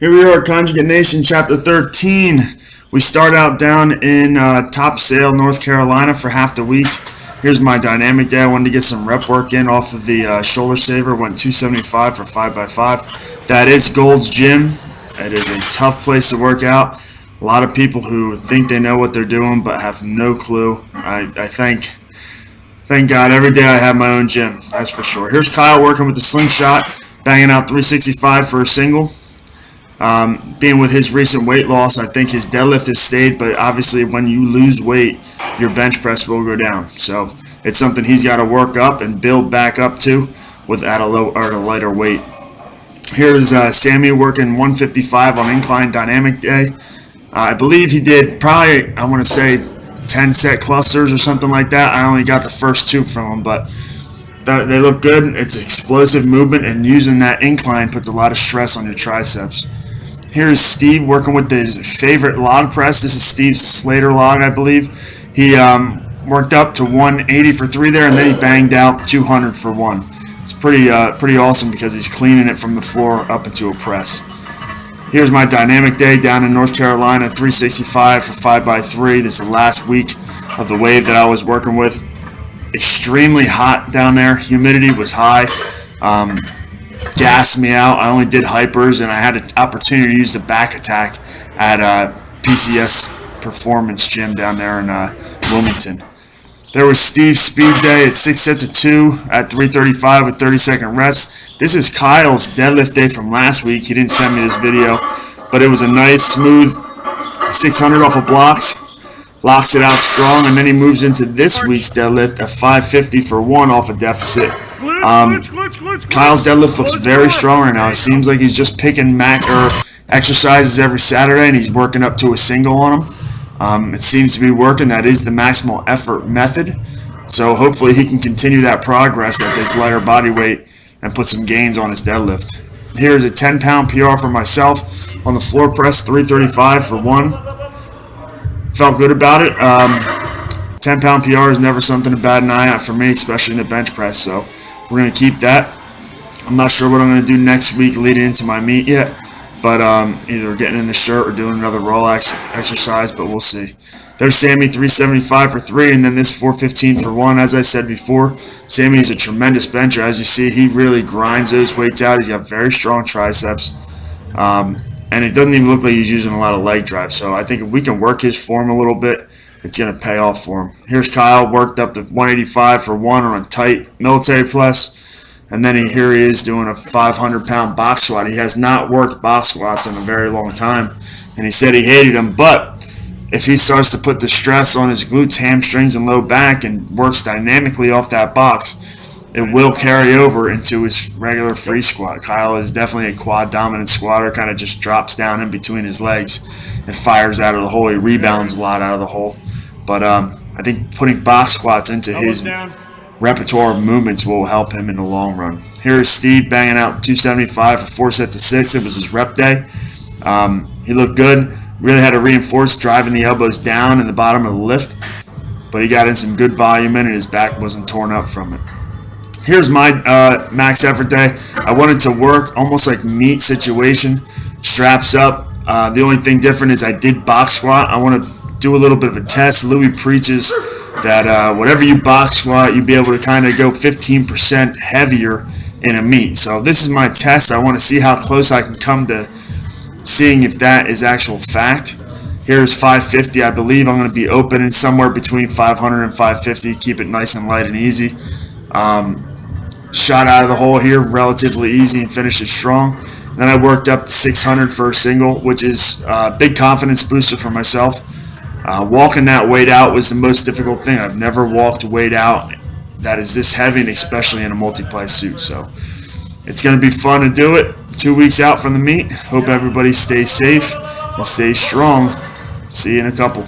Here we are, Conjugate Nation, Chapter 13. We start out down in Topsail, North Carolina for half the week. Here's my dynamic day. I wanted to get some rep work in off of the shoulder saver. Went 275 for 5x5. That is Gold's Gym. It is a tough place to work out. A lot of people who think they know what they're doing but have no clue. I thank God every day I have my own gym, that's for sure. Here's Kyle working with the slingshot, banging out 365 for a single. Being with his recent weight loss, I think his deadlift has stayed, but obviously when you lose weight, your bench press will go down. So it's something he's got to work up and build back up to at a lighter weight. Here's Sammy working 155 on incline dynamic day. I believe he did probably, I want to say, 10 set clusters or something like that. I only got the first two from him, but they look good. It's explosive movement, and using that incline puts a lot of stress on your triceps. Here's Steve working with his favorite log press. This is Steve's Slater log, I believe. He worked up to 180 for 3 there, and then he banged out 200 for 1. It's pretty awesome because he's cleaning it from the floor up into a press. Here's my dynamic day down in North Carolina, 365 for 5x3. This is the last week of the wave that I was working with. Extremely hot down there. Humidity was high. Gassed me out. I only did hypers, and I had an opportunity to use the back attack at PCS Performance Gym down there in Wilmington. There was Steve's speed day at 6 sets of 2 at 335 with 30-second rest. This is Kyle's deadlift day from last week. He didn't send me this video, but it was a nice, smooth 600 off of blocks. Locks it out strong, and then he moves into this week's deadlift at 550 for 1 off a deficit. Kyle's deadlift looks very strong right now. It seems like he's just picking exercises every Saturday, and he's working up to a single on them. It seems to be working. That is the maximal effort method. So hopefully he can continue that progress at this lighter body weight and put some gains on his deadlift. Here's a 10-pound PR for myself on the floor press, 335 for 1. Felt good about it. 10-pound PR is never something to bat an eye at for me, especially in the bench press. So we're going to keep that. I'm not sure what I'm going to do next week leading into my meet yet, but either getting in the shirt or doing another roll exercise, but we'll see. There's Sammy, 375 for 3, and then this 415 for 1. As I said before, Sammy is a tremendous bencher. As you see, he really grinds those weights out. He's got very strong triceps. And it doesn't even look like he's using a lot of leg drive. So I think if we can work his form a little bit, it's going to pay off for him. Here's Kyle, worked up to 185 for 1 on a tight military press. And then here he is doing a 500-pound box squat. He has not worked box squats in a very long time. And he said he hated them. But if he starts to put the stress on his glutes, hamstrings, and low back and works dynamically off that box, it will carry over into his regular free squat. Kyle is definitely a quad dominant squatter, kind of just drops down in between his legs and fires out of the hole. He rebounds a lot out of the hole. But I think putting box squats into his repertoire of movements will help him in the long run. Here's Steve banging out 275 for 4 sets of 6. It was his rep day. He looked good. Really had to reinforce driving the elbows down in the bottom of the lift. But he got in some good volume in, and his back wasn't torn up from it. Here's my max effort day. I wanted to work almost like meet situation, straps up. The only thing different is I did box squat. I want to do a little bit of a test. Louis preaches that whatever you box squat, you'll be able to kind of go 15% heavier in a meet. So this is my test. I want to see how close I can come to seeing if that is actual fact. Here's 550. I believe I'm going to be opening somewhere between 500 and 550. Keep it nice and light and easy. Shot out of the hole here relatively easy and finished it strong. Then I worked up to 600 for a single, which is a big confidence booster for myself. Walking that weight out was the most difficult thing. I've never walked weight out that is this heavy, and especially in a multiply suit. So it's going to be fun to do it 2 weeks out from the meet. Hope everybody stays safe and stays strong. See you in a couple.